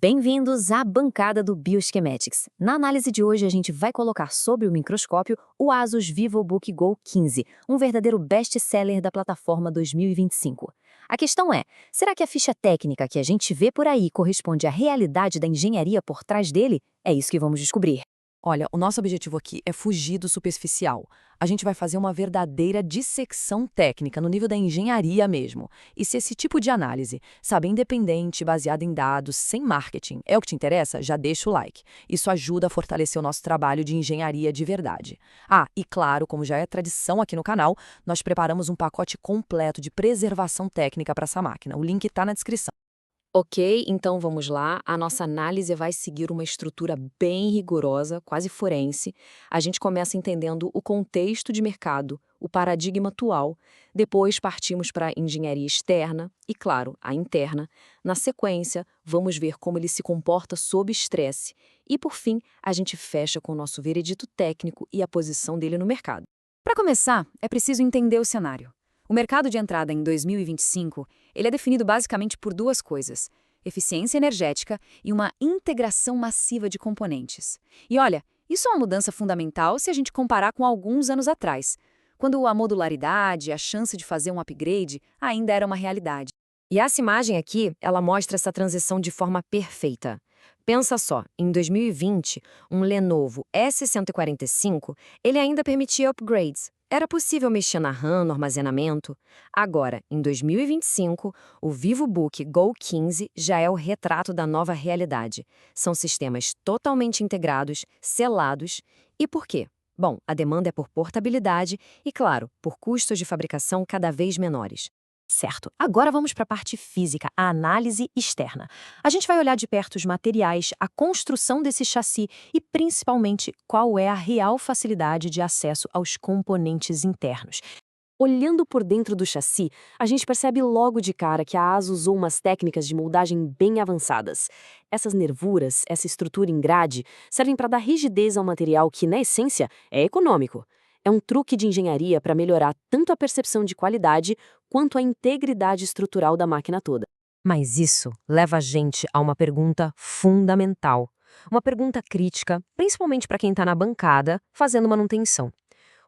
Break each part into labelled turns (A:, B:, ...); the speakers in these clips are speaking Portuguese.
A: Bem-vindos à bancada do Bioschematics. Na análise de hoje, a gente vai colocar sob o microscópio o Asus VivoBook Go 15, um verdadeiro best-seller da plataforma 2025. A questão é, será que a ficha técnica que a gente vê por aí corresponde à realidade da engenharia por trás dele? É isso que vamos descobrir.
B: Olha, o nosso objetivo aqui é fugir do superficial. A gente vai fazer uma verdadeira dissecção técnica no nível da engenharia mesmo. E se esse tipo de análise, sabe, independente, baseada em dados, sem marketing, é o que te interessa, já deixa o like. Isso ajuda a fortalecer o nosso trabalho de engenharia de verdade. Ah, e claro, como já é tradição aqui no canal, nós preparamos um pacote completo de preservação técnica para essa máquina. O link está na descrição.
A: Ok, então vamos lá. A nossa análise vai seguir uma estrutura bem rigorosa, quase forense. A gente começa entendendo o contexto de mercado, o paradigma atual. Depois partimos para a engenharia externa e, claro, a interna. Na sequência, vamos ver como ele se comporta sob estresse. E, por fim, a gente fecha com o nosso veredito técnico e a posição dele no mercado.
C: Para começar, é preciso entender o cenário. O mercado de entrada em 2025, ele é definido basicamente por duas coisas: eficiência energética e uma integração massiva de componentes. E olha, isso é uma mudança fundamental se a gente comparar com alguns anos atrás, quando a modularidade, a chance de fazer um upgrade ainda era uma realidade.
A: E essa imagem aqui, ela mostra essa transição de forma perfeita. Pensa só, em 2020, um Lenovo S145, ele ainda permitia upgrades. Era possível mexer na RAM, no armazenamento. Agora, em 2025, o VivoBook Go 15 já é o retrato da nova realidade. São sistemas totalmente integrados, selados. E por quê? Bom, a demanda é por portabilidade e, claro, por custos de fabricação cada vez menores. Certo, agora vamos para a parte física, a análise externa. A gente vai olhar de perto os materiais, a construção desse chassi e, principalmente, qual é a real facilidade de acesso aos componentes internos. Olhando por dentro do chassi, a gente percebe logo de cara que a ASUS usou umas técnicas de moldagem bem avançadas. Essas nervuras, essa estrutura em grade, servem para dar rigidez ao material que, na essência, é econômico. É um truque de engenharia para melhorar tanto a percepção de qualidade quanto a integridade estrutural da máquina toda. Mas isso leva a gente a uma pergunta fundamental. Uma pergunta crítica, principalmente para quem está na bancada fazendo manutenção.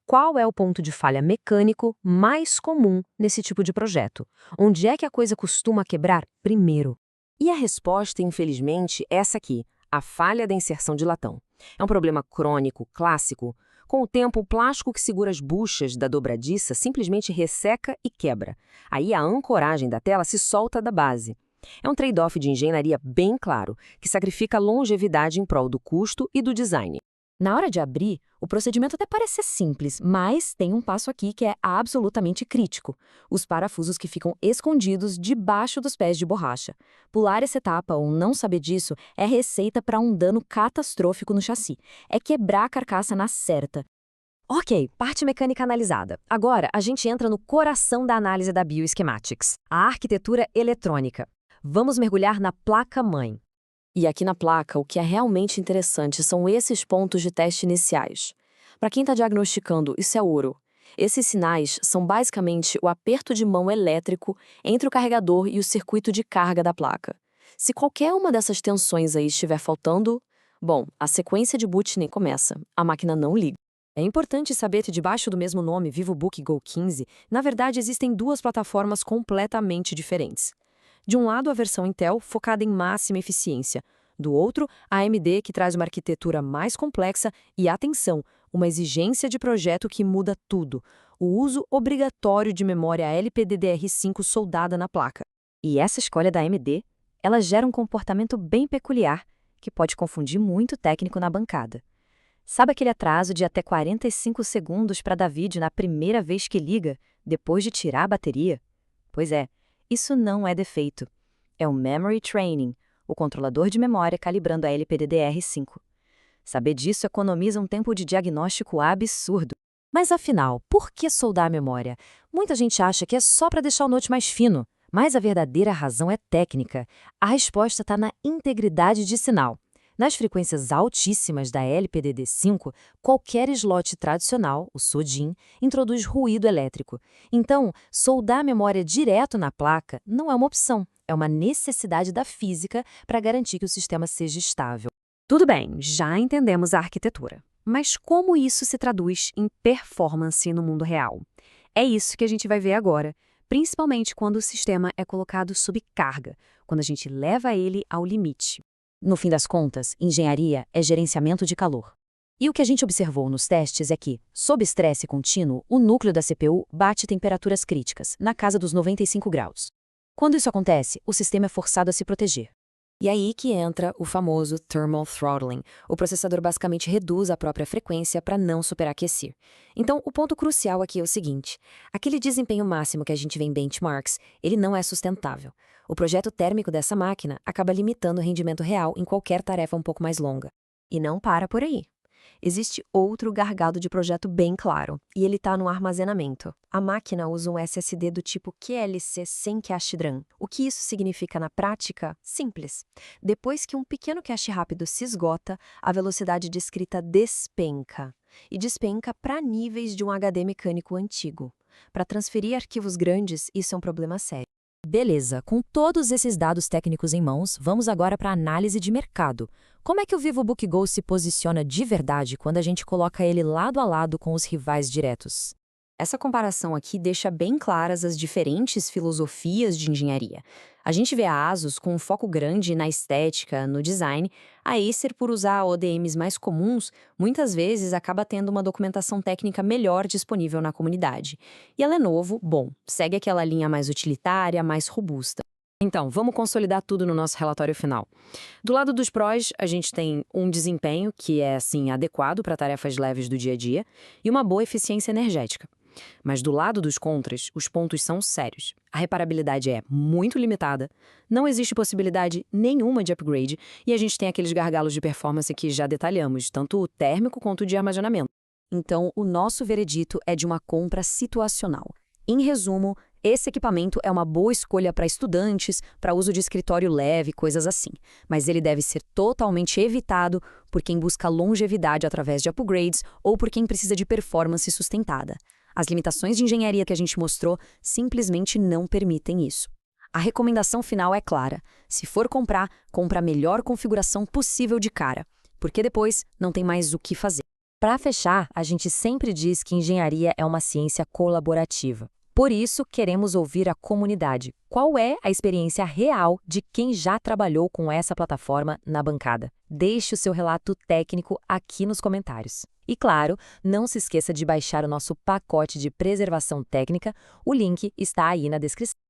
A: Qual é o ponto de falha mecânico mais comum nesse tipo de projeto? Onde é que a coisa costuma quebrar primeiro? E a resposta, infelizmente, é essa aqui, a falha da inserção de latão. É um problema crônico, clássico. Com o tempo, o plástico que segura as buchas da dobradiça simplesmente resseca e quebra. Aí a ancoragem da tela se solta da base. É um trade-off de engenharia bem claro, que sacrifica a longevidade em prol do custo e do design. Na hora de abrir, o procedimento até parece simples, mas tem um passo aqui que é absolutamente crítico: os parafusos que ficam escondidos debaixo dos pés de borracha. Pular essa etapa ou não saber disso é receita para um dano catastrófico no chassi. É quebrar a carcaça na certa. Ok, parte mecânica analisada. Agora, a gente entra no coração da análise da Bioschematics, a arquitetura eletrônica. Vamos mergulhar na placa-mãe. E aqui na placa, o que é realmente interessante são esses pontos de teste iniciais. Para quem está diagnosticando, isso é ouro. Esses sinais são basicamente o aperto de mão elétrico entre o carregador e o circuito de carga da placa. Se qualquer uma dessas tensões aí estiver faltando, bom, a sequência de boot nem começa, a máquina não liga. É importante saber que debaixo do mesmo nome, VivoBook Go 15, na verdade existem duas plataformas completamente diferentes. De um lado, a versão Intel, focada em máxima eficiência. Do outro, a AMD, que traz uma arquitetura mais complexa e, atenção, uma exigência de projeto que muda tudo: o uso obrigatório de memória LPDDR5 soldada na placa. E essa escolha da AMD, ela gera um comportamento bem peculiar, que pode confundir muito o técnico na bancada. Sabe aquele atraso de até 45 segundos para dar vídeo na primeira vez que liga, depois de tirar a bateria? Pois é. Isso não é defeito. É o Memory Training, o controlador de memória calibrando a LPDDR5. Saber disso economiza um tempo de diagnóstico absurdo. Mas afinal, por que soldar a memória? Muita gente acha que é só para deixar o note mais fino, mas a verdadeira razão é técnica. A resposta está na integridade de sinal. Nas frequências altíssimas da LPDD5, qualquer slot tradicional, o SODIMM, introduz ruído elétrico. Então, soldar a memória direto na placa não é uma opção,
B: é uma necessidade da física para garantir que o sistema seja estável.
A: Tudo bem, já entendemos a arquitetura. Mas como isso se traduz em performance no mundo real? É isso que a gente vai ver agora, principalmente quando o sistema é colocado sob carga, quando a gente leva ele ao limite.
B: No fim das contas, engenharia é gerenciamento de calor. E o que a gente observou nos testes é que, sob estresse contínuo, o núcleo da CPU bate temperaturas críticas, na casa dos 95 graus. Quando isso acontece, o sistema é forçado a se proteger.
A: E aí que entra o famoso thermal throttling. O processador basicamente reduz a própria frequência para não superaquecer. Então, o ponto crucial aqui é o seguinte: aquele desempenho máximo que a gente vê em benchmarks, ele não é sustentável. O projeto térmico dessa máquina acaba limitando o rendimento real em qualquer tarefa um pouco mais longa. E não para por aí. Existe outro gargalo de projeto bem claro, e ele está no armazenamento. A máquina usa um SSD do tipo QLC sem cache DRAM. O que isso significa na prática? Simples. Depois que um pequeno cache rápido se esgota, a velocidade de escrita despenca. E despenca para níveis de um HD mecânico antigo. Para transferir arquivos grandes, isso é um problema sério.
B: Beleza, com todos esses dados técnicos em mãos, vamos agora para a análise de mercado. Como é que o VivoBook Go se posiciona de verdade quando a gente coloca ele lado a lado com os rivais diretos?
A: Essa comparação aqui deixa bem claras as diferentes filosofias de engenharia. A gente vê a ASUS com um foco grande na estética, no design. A Acer, por usar ODMs mais comuns, muitas vezes acaba tendo uma documentação técnica melhor disponível na comunidade. E a Lenovo, bom, segue aquela linha mais utilitária, mais robusta. Então, vamos consolidar tudo no nosso relatório final. Do lado dos prós, a gente tem um desempenho que é, assim, adequado para tarefas leves do dia a dia e uma boa eficiência energética. Mas do lado dos contras, os pontos são sérios. A reparabilidade é muito limitada, não existe possibilidade nenhuma de upgrade e a gente tem aqueles gargalos de performance que já detalhamos, tanto o térmico quanto o de armazenamento.
B: Então, o nosso veredito é de uma compra situacional. Em resumo, esse equipamento é uma boa escolha para estudantes, para uso de escritório leve, coisas assim. Mas ele deve ser totalmente evitado por quem busca longevidade através de upgrades ou por quem precisa de performance sustentada. As limitações de engenharia que a gente mostrou simplesmente não permitem isso. A recomendação final é clara. Se for comprar, compra a melhor configuração possível de cara, porque depois não tem mais o que fazer. Para fechar, a gente sempre diz que engenharia é uma ciência colaborativa. Por isso, queremos ouvir a comunidade. Qual é a experiência real de quem já trabalhou com essa plataforma na bancada? Deixe o seu relato técnico aqui nos comentários. E claro, não se esqueça de baixar o nosso pacote de preservação técnica. O link está aí na descrição.